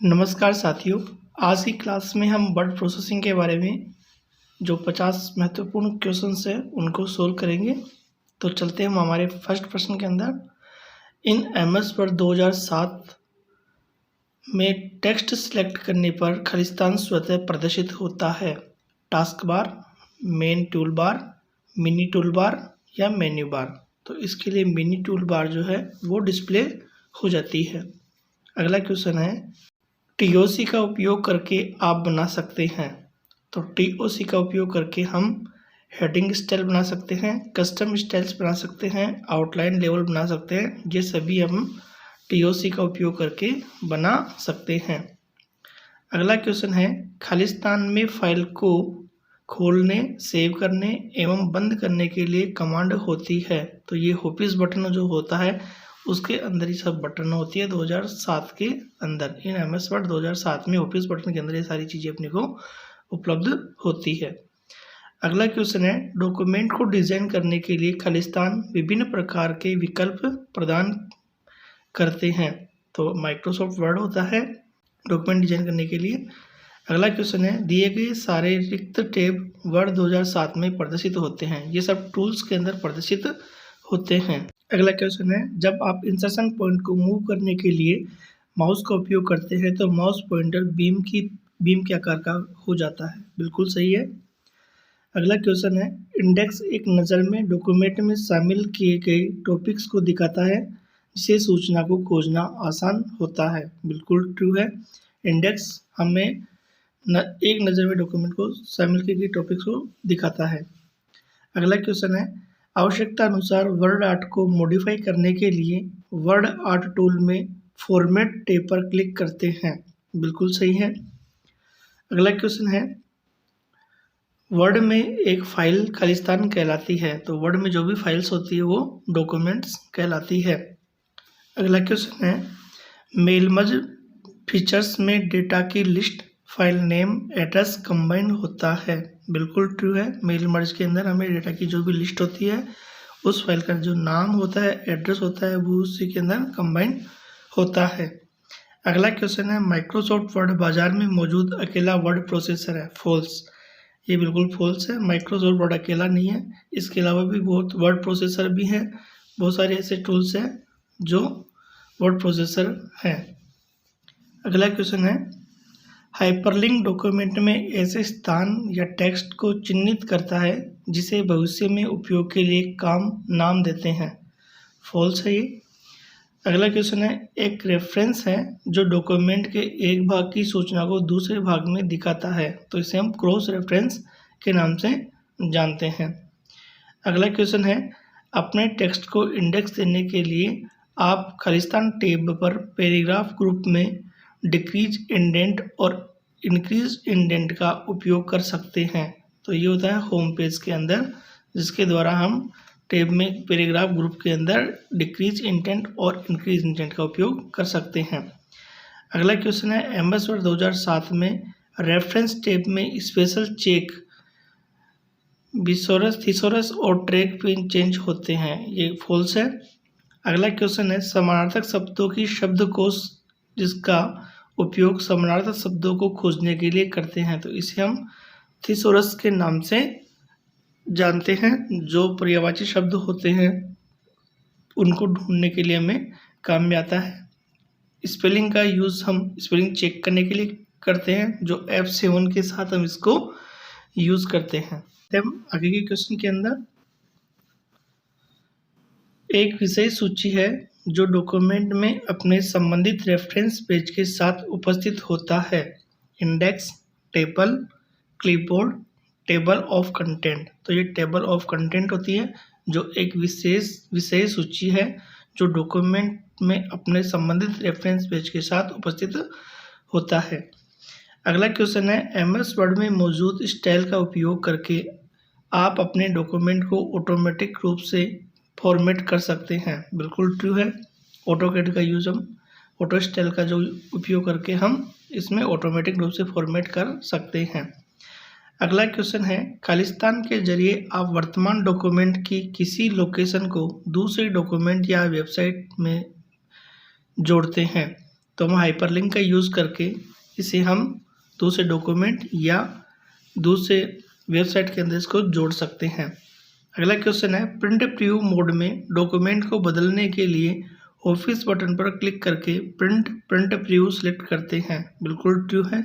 नमस्कार साथियों। आज की क्लास में हम वर्ड प्रोसेसिंग के बारे में जो 50 महत्वपूर्ण क्वेश्चंस हैं उनको सोल्व करेंगे। तो चलते हैं हम हमारे फर्स्ट प्रश्न के अंदर। इन एमएस वर्ड 2007 में टेक्स्ट सिलेक्ट करने पर खालिस्तान स्वतः प्रदर्शित होता है। Task bar, main tool bar, mini tool bar या मेन्यू बार। तो इसके लिए मिनी टूल बार जो है वो डिस्प्ले हो जाती है। अगला क्वेश्चन है, टीओसी का उपयोग करके आप बना सकते हैं। तो टीओसी का उपयोग करके हम हेडिंग स्टाइल बना सकते हैं, कस्टम स्टाइल्स बना सकते हैं, आउटलाइन लेवल बना सकते हैं। ये सभी हम टीओसी का उपयोग करके बना सकते हैं। अगला क्वेश्चन है, खालिस्तान में फाइल को खोलने, सेव करने एवं बंद करने के लिए कमांड होती है। तो ये ऑफिस बटन जो होता है उसके अंदर ही सब बटन होती है 2007 के अंदर। इन एमएस वर्ड 2007 में ऑफिस बटन के अंदर ये सारी चीज़ें अपने को उपलब्ध होती है। अगला क्वेश्चन है, डॉक्यूमेंट को डिजाइन करने के लिए खालिस्तान विभिन्न प्रकार के विकल्प प्रदान करते हैं। तो माइक्रोसॉफ्ट वर्ड होता है डॉक्यूमेंट डिजाइन करने के लिए। अगला क्वेश्चन है, दिए गए सारे रिक्त टैब वर्ड 2007 में प्रदर्शित होते हैं। ये सब टूल्स के अंदर प्रदर्शित होते हैं। अगला क्वेश्चन है, जब आप इंसर्शन पॉइंट को मूव करने के लिए माउस का उपयोग करते हैं तो माउस पॉइंटर बीम के आकार का हो जाता है। बिल्कुल सही है। अगला क्वेश्चन है, इंडेक्स एक नज़र में डॉक्यूमेंट में शामिल किए गए टॉपिक्स को दिखाता है जिससे सूचना को खोजना आसान होता है। बिल्कुल ट्रू है। इंडेक्स हमें एक नज़र में डॉक्यूमेंट को शामिल किए गए टॉपिक्स को दिखाता है। अगला क्वेश्चन है, आवश्यकता अनुसार वर्ड आर्ट को मॉडिफाई करने के लिए वर्ड आर्ट टूल में फॉर्मेट टैब पर क्लिक करते हैं। बिल्कुल सही है। अगला क्वेश्चन है, वर्ड में एक फाइल खालिस्तान कहलाती है। तो वर्ड में जो भी फाइल्स होती है वो डॉक्यूमेंट्स कहलाती है। अगला क्वेश्चन है, मेल मर्ज फीचर्स में डेटा की list, file name, address combine होता है। बिल्कुल ट्रू है। मेल मर्ज के अंदर हमें डेटा की जो भी लिस्ट होती है उस फाइल का जो नाम होता है, एड्रेस होता है, वो उसी के अंदर कंबाइन होता है। अगला क्वेश्चन है, माइक्रोसॉफ्ट वर्ड बाजार में मौजूद अकेला वर्ड प्रोसेसर है। फॉल्स। ये बिल्कुल फॉल्स है। माइक्रोसॉफ्ट वर्ड अकेला नहीं है, इसके अलावा भी बहुत वर्ड प्रोसेसर भी हैं। बहुत सारे ऐसे टूल्स हैं जो वर्ड प्रोसेसर हैं। अगला क्वेश्चन है, हाइपरलिंक डॉक्यूमेंट में ऐसे स्थान या टेक्स्ट को चिन्हित करता है जिसे भविष्य में उपयोग के लिए नाम देते हैं। फॉल्स है ये। अगला क्वेश्चन है, एक रेफरेंस है जो डॉक्यूमेंट के एक भाग की सूचना को दूसरे भाग में दिखाता है। तो इसे हम क्रॉस रेफरेंस के नाम से जानते हैं। अगला क्वेश्चन है, अपने टेक्स्ट को इंडेक्स देने के लिए आप खालिस्तान टैब पर पैराग्राफ ग्रुप में डिक्रीज इंडेंट और इंक्रीज इंडेंट का उपयोग कर सकते हैं। तो ये होता है होम पेज के अंदर, जिसके द्वारा हम टैब में पैराग्राफ ग्रुप के अंदर डिक्रीज इंडेंट और इंक्रीज इंडेंट का उपयोग कर सकते हैं। अगला क्वेश्चन है, एमएस वर्ड 2007 में रेफरेंस टैब में स्पेशल चेक बिसोरस, थिसोरस और ट्रैक पिन चेंज होते हैं। ये फॉल्स है। अगला क्वेश्चन है, समानार्थक शब्दों की शब्दकोश जिसका उपयोग समानार्थक शब्दों को खोजने के लिए करते हैं। तो इसे हम थिसोरस के नाम से जानते हैं। जो पर्यायवाची शब्द होते हैं उनको ढूंढने के लिए हमें काम में आता है। स्पेलिंग का यूज़ हम स्पेलिंग चेक करने के लिए करते हैं, जो F7 के साथ हम इसको यूज़ करते हैं। हम आगे के क्वेश्चन के अंदर, एक विषय सूची है जो डॉक्यूमेंट में अपने संबंधित रेफरेंस पेज के साथ उपस्थित होता है। Index, table, clipboard, table of content. तो ये टेबल ऑफ कंटेंट होती है जो एक विशेष विषय सूची है जो डॉक्यूमेंट में अपने संबंधित रेफरेंस पेज के साथ उपस्थित होता है। अगला क्वेश्चन है, एमएस वर्ड में मौजूद स्टाइल का उपयोग करके आप अपने डॉक्यूमेंट को ऑटोमेटिक रूप से फॉर्मेट कर सकते हैं। बिल्कुल ट्रू है। ऑटोकैड का यूज़ हम ऑटो स्टाइल का जो उपयोग करके हम इसमें ऑटोमेटिक रूप से फॉर्मेट कर सकते हैं। अगला क्वेश्चन है, खालिस्तान के जरिए आप वर्तमान डॉक्यूमेंट की किसी लोकेशन को दूसरे डॉक्यूमेंट या वेबसाइट में जोड़ते हैं। तो हम हाइपरलिंक का यूज़ करके इसे हम दूसरे डॉक्यूमेंट या दूसरे वेबसाइट के अंदर इसको जोड़ सकते हैं। अगला क्वेश्चन है, प्रिंट प्रीव्यू मोड में डॉक्यूमेंट को बदलने के लिए ऑफिस बटन पर क्लिक करके प्रिंट प्रीव्यू सिलेक्ट करते हैं। बिल्कुल ट्रू है।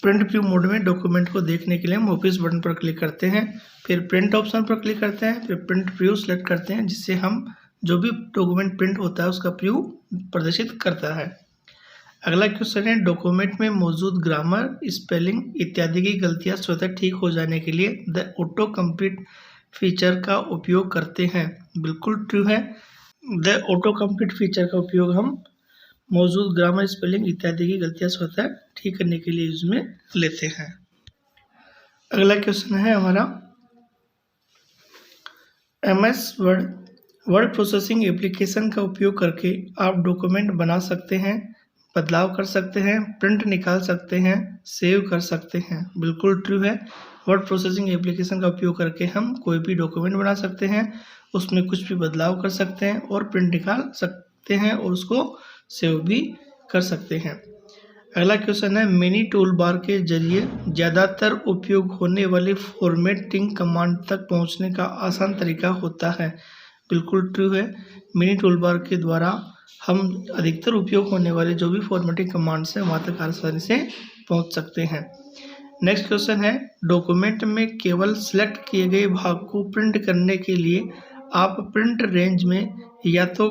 प्रिंट प्रीव्यू मोड में डॉक्यूमेंट को देखने के लिए हम ऑफिस बटन पर क्लिक करते हैं, फिर प्रिंट ऑप्शन पर क्लिक करते हैं, फिर प्रिंट प्रीव्यू सिलेक्ट करते हैं, जिससे हम जो भी डॉक्यूमेंट प्रिंट होता है उसका प्रीव्यू प्रदर्शित करता है। अगला क्वेश्चन है, डॉक्यूमेंट में मौजूद ग्रामर, स्पेलिंग इत्यादि की गलतियां स्वतः ठीक हो जाने के लिए द ऑटो कंप्लीट फीचर का उपयोग करते हैं। बिल्कुल ट्रू है। द ऑटो कंप्लीट फीचर का उपयोग हम मौजूद ग्रामर, स्पेलिंग इत्यादि की गलतियां स्वतः ठीक करने के लिए इसमें लेते हैं। अगला क्वेश्चन है हमारा, MS वर्ड प्रोसेसिंग एप्लीकेशन का उपयोग करके आप डॉक्यूमेंट बना सकते हैं, बदलाव कर सकते हैं, प्रिंट निकाल सकते हैं, सेव कर सकते हैं। बिल्कुल ट्रू है। वर्ड प्रोसेसिंग एप्लीकेशन का उपयोग करके हम कोई भी डॉक्यूमेंट बना सकते हैं, उसमें कुछ भी बदलाव कर सकते हैं और प्रिंट निकाल सकते हैं और उसको सेव भी कर सकते हैं। अगला क्वेश्चन है, मिनी टूल बार के जरिए ज़्यादातर उपयोग होने वाले फॉर्मेटिंग कमांड तक पहुंचने का आसान तरीका होता है। बिल्कुल ट्रू है। मिनी टूल बार के द्वारा हम अधिकतर उपयोग होने वाले जो भी फॉर्मेटिंग कमांड्स हैं वहाँ तक आसानी से पहुँच सकते हैं। नेक्स्ट क्वेश्चन है, डॉक्यूमेंट में केवल सिलेक्ट किए गए भाग को प्रिंट करने के लिए आप प्रिंट रेंज में या तो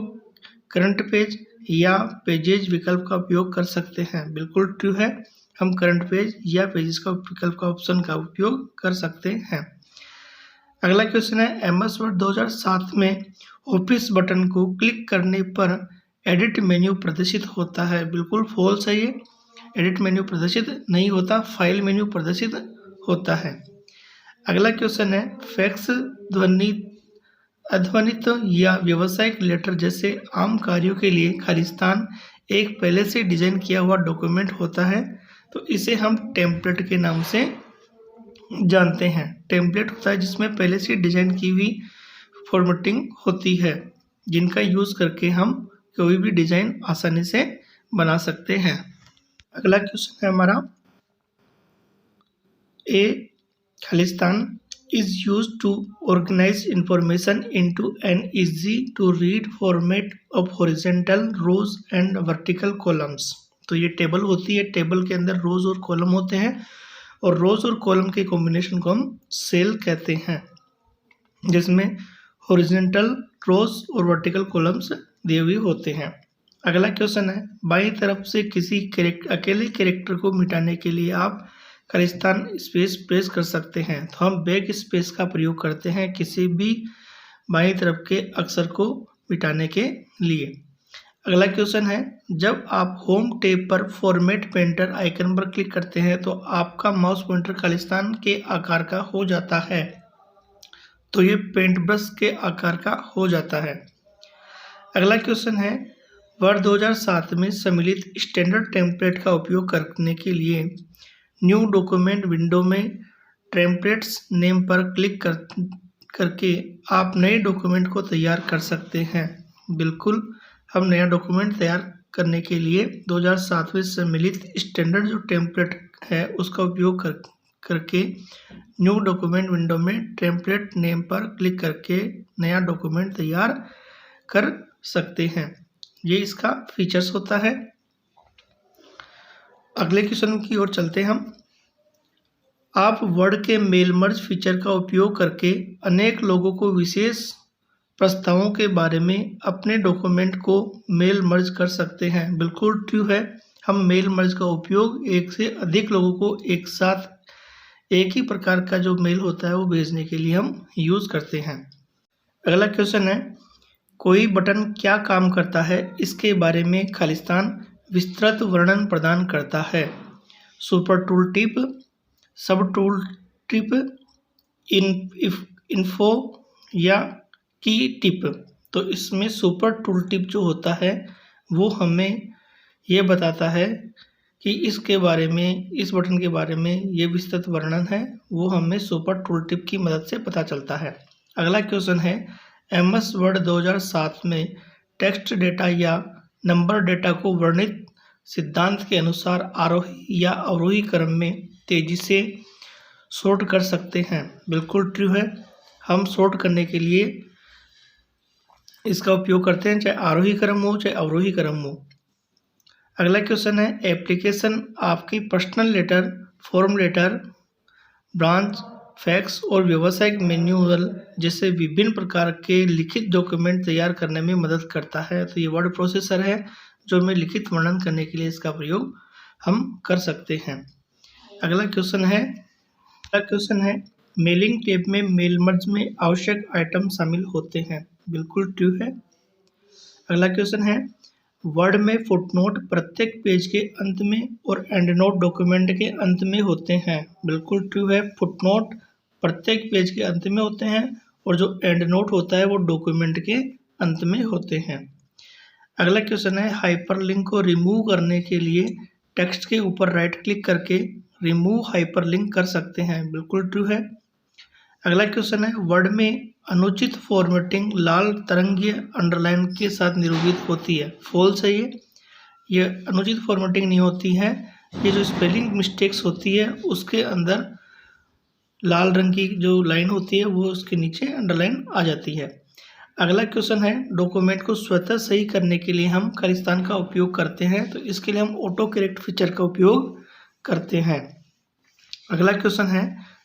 करंट पेज या पेजेज विकल्प का उपयोग कर सकते हैं। बिल्कुल ट्रू है। हम करंट पेज या पेजेस का विकल्प का ऑप्शन का उपयोग कर सकते हैं। अगला क्वेश्चन है, MS वर्ड 2007 में ऑफिस बटन को क्लिक करने पर एडिट मेन्यू प्रदर्शित होता है। बिल्कुल फॉल्स है ये। एडिट मेन्यू प्रदर्शित नहीं होता, फाइल मेन्यू प्रदर्शित होता है। अगला क्वेश्चन है, फैक्स, अध्वनित या व्यावसायिक लेटर जैसे आम कार्यों के लिए खालिस्तान एक पहले से डिजाइन किया हुआ डॉक्यूमेंट होता है, तो इसे हम टेम्पलेट के नाम से जानते हैं। टेम्पलेट होता है जिसमें पहले से डिजाइन की हुई फॉर्मेटिंग होती है, जिनका यूज़ करके हम कोई भी डिजाइन आसानी से बना सकते हैं। अगला क्वेश्चन है हमारा, Khalistan is used to organize information into an easy to read format of horizontal rows and vertical columns। तो ये टेबल होती है, टेबल के अंदर रोज और कॉलम होते हैं और रोज और कॉलम के कॉम्बिनेशन को हम सेल कहते हैं, जिसमें हॉरिजॉन्टल रोज और वर्टिकल कॉलम्स दिए हुए होते हैं। अगला क्वेश्चन है, बाईं तरफ से किसी अकेले कैरेक्टर को मिटाने के लिए आप खालिस्तान स्पेस प्रेस कर सकते हैं, तो हम बैक स्पेस का प्रयोग करते हैं किसी भी बाईं तरफ के अक्षर को मिटाने के लिए। अगला क्वेश्चन है, जब आप होम टैब पर फॉर्मेट पेंटर आइकन पर क्लिक करते हैं तो आपका माउस पॉइंटर खालिस्तान के आकार का हो जाता है, तो ये पेंट ब्रश के आकार का हो जाता है। अगला क्वेश्चन है, वर्ष 2007 में सम्मिलित स्टैंडर्ड टेम्पलेट का उपयोग करने के लिए न्यू डॉक्यूमेंट विंडो में टेम्पलेट्स नेम पर क्लिक करके आप नए डॉक्यूमेंट को तैयार कर सकते हैं। बिल्कुल, हम नया डॉक्यूमेंट तैयार करने के लिए 2007 में सम्मिलित स्टैंडर्ड जो टेम्पलेट है उसका उपयोग करके न्यू डॉक्यूमेंट विंडो में टेम्पलेट नेम पर क्लिक करके नया डॉक्यूमेंट तैयार कर सकते हैं। ये इसका फीचर्स होता है। अगले क्वेश्चन की ओर चलते हैं हम। आप वर्ड के मेल मर्ज फीचर का उपयोग करके अनेक लोगों को विशेष प्रस्तावों के बारे में अपने डॉक्यूमेंट को मेल मर्ज कर सकते हैं। बिल्कुल ट्रू है। हम मेल मर्ज का उपयोग एक से अधिक लोगों को एक साथ एक ही प्रकार का जो मेल होता है वो भेजने के लिए हम यूज़ करते हैं। अगला क्वेश्चन है, कोई बटन क्या काम करता है, इसके बारे में खालिस्तान विस्तृत वर्णन प्रदान करता है। सुपर टूल टिप, सब टूल टिप, इन्फो या की टिप। तो इसमें सुपर टूल टिप जो होता है वो हमें ये बताता है कि इसके बारे में, इस बटन के बारे में ये विस्तृत वर्णन है, वो हमें सुपर टूल टिप की मदद से पता चलता है। अगला क्वेश्चन है, MS वर्ड 2007 में टेक्स्ट डेटा या नंबर डेटा को वर्णित सिद्धांत के अनुसार आरोही या अवरोही क्रम में तेजी से सॉर्ट कर सकते हैं। बिल्कुल ट्रू है। हम सॉर्ट करने के लिए इसका उपयोग करते हैं, चाहे आरोही क्रम हो चाहे अवरोही क्रम हो। अगला क्वेश्चन है, एप्लीकेशन आपकी personal letter, form letter, branch, fax और व्यावसायिक मैन्युअल जैसे विभिन्न प्रकार के लिखित डॉक्यूमेंट तैयार करने में मदद करता है। तो ये वर्ड प्रोसेसर है जो हमें लिखित वर्णन करने के लिए इसका प्रयोग हम कर सकते हैं। अगला क्वेश्चन है, मेलिंग टेप में मेल मर्ज में आवश्यक आइटम शामिल होते हैं। बिल्कुल ट्रू है। अगला क्वेश्चन है, वर्ड में फुटनोट प्रत्येक पेज के अंत में और एंड नोट डॉक्यूमेंट के अंत में होते हैं। बिल्कुल ट्रू है। फुटनोट प्रत्येक पेज के अंत में होते हैं और जो एंड नोट होता है वो डॉक्यूमेंट के अंत में होते हैं। अगला क्वेश्चन है, हाइपरलिंक को रिमूव करने के लिए टेक्स्ट के ऊपर राइट क्लिक करके रिमूव हाइपरलिंक कर सकते हैं। बिल्कुल ट्रू है। अगला क्वेश्चन है, वर्ड में अनुचित फॉर्मेटिंग लाल तरंगीय अंडरलाइन के साथ निरूपित होती है। फॉल्स है ये अनुचित फॉर्मेटिंग नहीं होती है। ये जो स्पेलिंग मिस्टेक्स होती है उसके अंदर लाल रंग की जो लाइन होती है वो उसके नीचे अंडरलाइन आ जाती है। अगला क्वेश्चन है, डॉक्यूमेंट को स्वतः सही करने के लिए हम खालिस्तान का उपयोग करते हैं। तो इसके लिए हम ऑटो करेक्ट फीचर का उपयोग करते हैं। अगला क्वेश्चन है,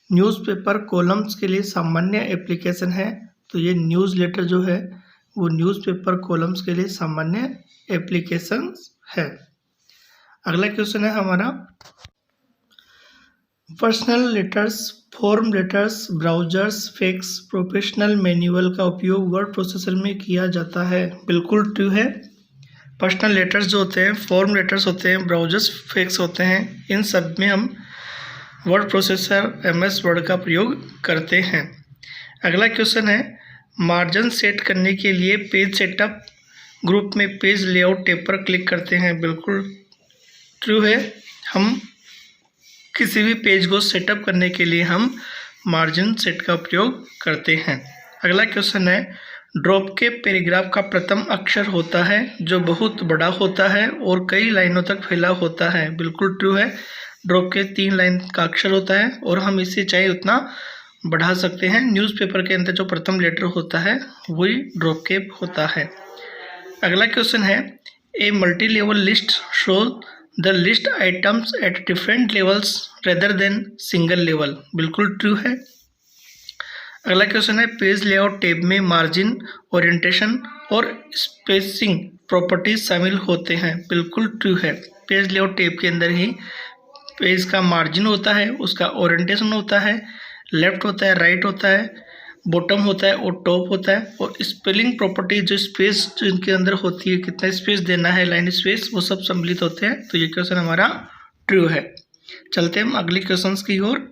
न्यूज़पेपर कॉलम्स के लिए सामान्य एप्लीकेशन है। तो ये न्यूज़ लेटर जो है वो न्यूज़पेपर कॉलम्स के लिए सामान्य एप्लीकेशन है। अगला क्वेश्चन है हमारा, personal letters, form letters, browsers, fax, professional manual का उपयोग वर्ड प्रोसेसर में किया जाता है। बिल्कुल ट्रू है। पर्सनल लेटर्स जो होते हैं, फॉर्म लेटर्स होते हैं, ब्राउजर्स, फैक्स होते हैं, इन सब में हम वर्ड प्रोसेसर MS वर्ड का प्रयोग करते हैं। अगला क्वेश्चन है, मार्जिन सेट करने के लिए पेज सेटअप ग्रुप में पेज लेआउट टैब पर क्लिक करते हैं। बिल्कुल ट्रू है। हम किसी भी पेज को सेटअप करने के लिए हम मार्जिन सेट का प्रयोग करते हैं। अगला क्वेश्चन है, ड्रॉप के पैराग्राफ का प्रथम अक्षर होता है जो बहुत बड़ा होता है और कई लाइनों तक फैला होता है। बिल्कुल ट्रू है। ड्रॉप के 3 लाइन का अक्षर होता है और हम इसे चाहे उतना बढ़ा सकते हैं। न्यूज़पेपर के अंदर जो प्रथम लेटर होता है वही ड्रॉप के होता है। अगला क्वेश्चन है, a multi level list show the list items at different levels rather than single level. बिल्कुल ट्रू है। अगला क्वेश्चन है, पेज लेआउट टैब में मार्जिन, ओरिएंटेशन और स्पेसिंग प्रॉपर्टीज शामिल होते हैं। बिल्कुल ट्रू है। पेज लेआउट टैब के अंदर ही पेज का मार्जिन होता है, उसका ओरिएंटेशन होता है, लेफ्ट होता है, राइट होता है, बॉटम होता है और टॉप होता है, और स्पेलिंग प्रॉपर्टी जो स्पेस जो इनके अंदर होती है, कितना स्पेस देना है, लाइन स्पेस, वो सब सम्मिलित होते हैं। तो ये क्वेश्चन हमारा ट्रू है। चलते हम अगले क्वेश्चंस की ओर।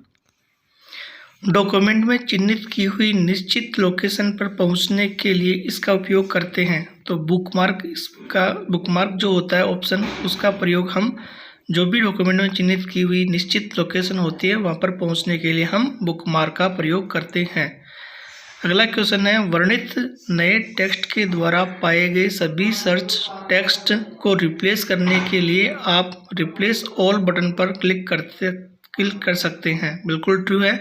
डॉक्यूमेंट में चिन्हित की हुई निश्चित लोकेशन पर पहुंचने के लिए इसका उपयोग करते हैं। तो बुकमार्क जो होता है ऑप्शन, उसका प्रयोग हम जो भी डॉक्यूमेंट में चिन्हित की हुई निश्चित लोकेशन होती है वहाँ पर पहुँचने के लिए हम बुकमार्क का प्रयोग करते हैं। अगला क्वेश्चन है, वर्णित नए टेक्स्ट के द्वारा पाए गए सभी सर्च टेक्स्ट को रिप्लेस करने के लिए आप रिप्लेस ऑल बटन पर क्लिक कर सकते हैं। बिल्कुल ट्रू है।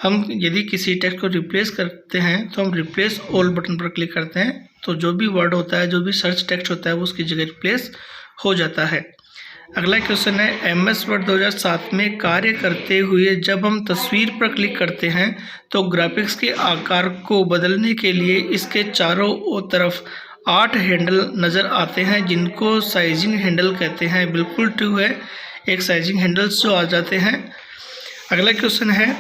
हम यदि किसी टेक्स्ट को रिप्लेस करते हैं तो हम रिप्लेस ऑल बटन पर क्लिक करते हैं, तो जो भी वर्ड होता है, जो भी सर्च टेक्स्ट होता है वो उसकी जगह रिप्लेस हो जाता है। अगला क्वेश्चन है, MS वर्ड 2007 में कार्य करते हुए जब हम तस्वीर पर क्लिक करते हैं तो ग्राफिक्स के आकार को बदलने के लिए इसके चारों तरफ 8 हैंडल नज़र आते हैं जिनको साइजिंग हैंडल कहते हैं। बिल्कुल ट्रू है। एक साइजिंग हैंडल्स जो आ जाते हैं। अगला क्वेश्चन है,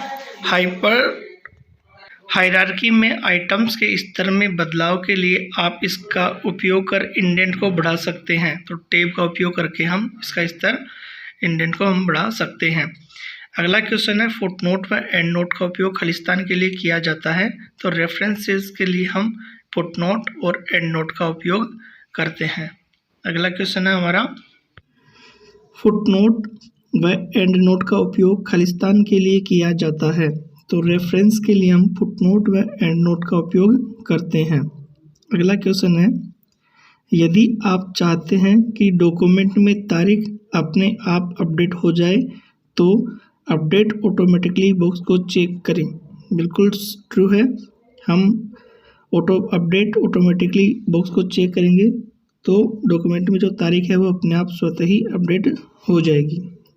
हायरार्की में आइटम्स के स्तर में बदलाव के लिए आप इसका उपयोग कर इंडेंट को बढ़ा सकते हैं। तो टैब का उपयोग करके हम इसका स्तर, इंडेंट को हम बढ़ा सकते हैं। अगला क्वेश्चन है, फुटनोट व एंड नोट का उपयोग खालिस्तान के लिए किया जाता है। तो रेफरेंसेस के लिए हम फुटनोट और एंड नोट का उपयोग करते हैं। अगला क्वेश्चन है हमारा, फुटनोट व एंड नोट का उपयोग खालिस्तान के लिए किया जाता है। तो रेफरेंस के लिए हम फुटनोट व एंड नोट का उपयोग करते हैं। अगला क्वेश्चन है, यदि आप चाहते हैं कि डॉक्यूमेंट में तारीख अपने आप अपडेट हो जाए तो अपडेट ऑटोमेटिकली बॉक्स को चेक करें। बिल्कुल ट्रू है, हम अपडेट ऑटोमेटिकली बॉक्स को चेक करेंगे तो डॉक्यूमेंट में जो तारीख है वो अपने आप स्वतः ही अपडेट हो जाएगी।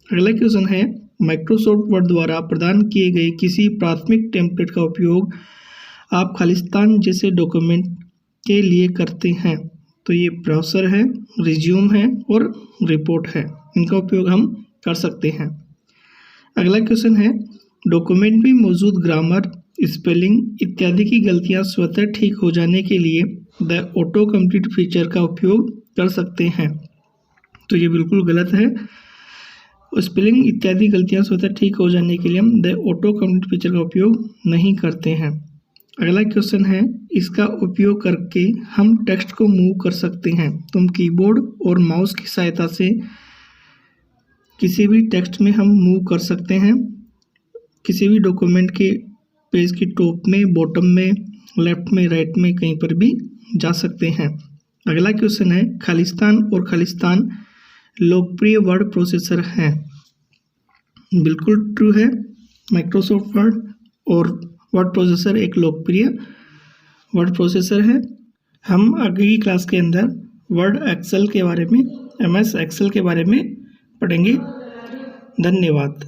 अगला क्वेश्चन है, माइक्रोसॉफ्ट वर्ड द्वारा प्रदान किए गए किसी प्राथमिक टेम्पलेट का उपयोग आप खालिस्तान जैसे डॉक्यूमेंट के लिए करते हैं। तो ये ब्राउज़र है, रिज्यूम है और रिपोर्ट है, इनका उपयोग हम कर सकते हैं। अगला क्वेश्चन है, डॉक्यूमेंट में मौजूद ग्रामर, स्पेलिंग इत्यादि की गलतियां स्वतः ठीक हो जाने के लिए द ऑटो कंप्लीट फीचर का उपयोग कर सकते हैं। तो ये बिल्कुल गलत है। स्पेलिंग इत्यादि गलतियां स्वतः ठीक हो जाने के लिए हम द ऑटो कंप्लीट फीचर का उपयोग नहीं करते हैं। अगला क्वेश्चन है, इसका उपयोग करके हम टेक्स्ट को मूव कर सकते हैं। तो हम कीबोर्ड और माउस की सहायता से किसी भी टेक्स्ट में हम मूव कर सकते हैं, किसी भी डॉक्यूमेंट के पेज की टॉप में, बॉटम में, लेफ्ट में, राइट में, कहीं पर भी जा सकते हैं। अगला क्वेश्चन है, खालिस्तान और खालिस्तान लोकप्रिय वर्ड प्रोसेसर हैं। बिल्कुल ट्रू है, माइक्रोसॉफ्ट वर्ड और वर्ड प्रोसेसर एक लोकप्रिय वर्ड प्रोसेसर है। हम आगे की क्लास के अंदर वर्ड एक्सेल के बारे में, MS एक्सेल के बारे में पढ़ेंगे। धन्यवाद।